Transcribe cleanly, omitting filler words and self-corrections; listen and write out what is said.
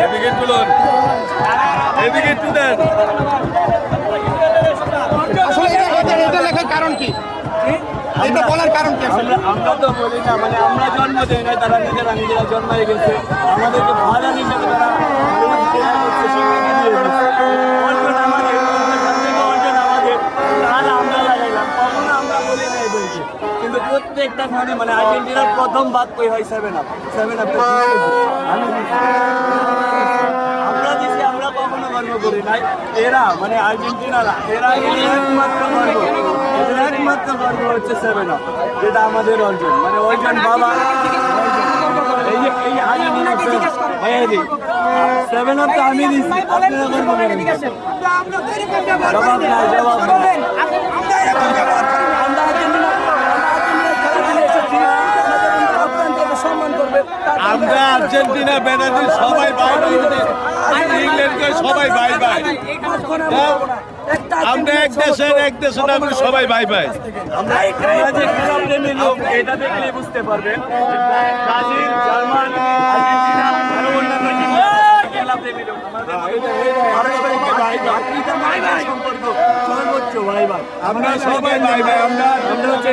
এদিকে তুলুন, এদিকে তুলেন। আসলে এটা লেখার কারণ কি? এটা বলার কারণ কি? আমরা তো বলি না, মানে আমরা জন্ম দিই নাই, তারা নিজেরা জন্মাই গেছে। আমাদেরকে ভাড়া হিসেবে তারা অর্জন আমাদের, অর্জন আমাদের, তাহলে আমরা লাগাইলাম। কখনো আমরা বলি না এদেরকে, কিন্তু প্রত্যেকটা খানে মানে আর্জেন্টিনার প্রথম বাদ কই হয় 7 আপ। আমরা দিছি, আমরা কখনো গর্ব করি নাই। এরা মানে আর্জেন্টিনারা, এরা একমাত্র গর্ব, এদের একমাত্র গর্ব হচ্ছে 7 আপ, যেটা আমাদের অর্জন, মানে অর্জন বাবা। এই যে এই আর্জেন্টিনা ভাইয়া দি 7 আপ তো আমি দিছি, আপনারা গর্ব করেন। জবাব নাই, জবাব নাই। আমরা আর্জেন্টিনা বেনাজির সবাই ভাই ভাই, ইংল্যান্ডকে সবাই ভাই ভাই। আমরা এক দেশের নাগরিক, সবাই ভাই ভাই। আমরা যে খেলাপ্রেমী লোক, এটা দেখলে বুঝতে পারবেন। ব্রাজিল, জার্মান, আর্জেন্টিনা আরো অন্যান্য খেলাপ্রেমী লোক পারস্পরিক ভাই ভাই সম্পর্ক সর্বোচ্চ ভাই ভাই। আমরা সবাই ভাই ভাই। আমরা হচ্ছে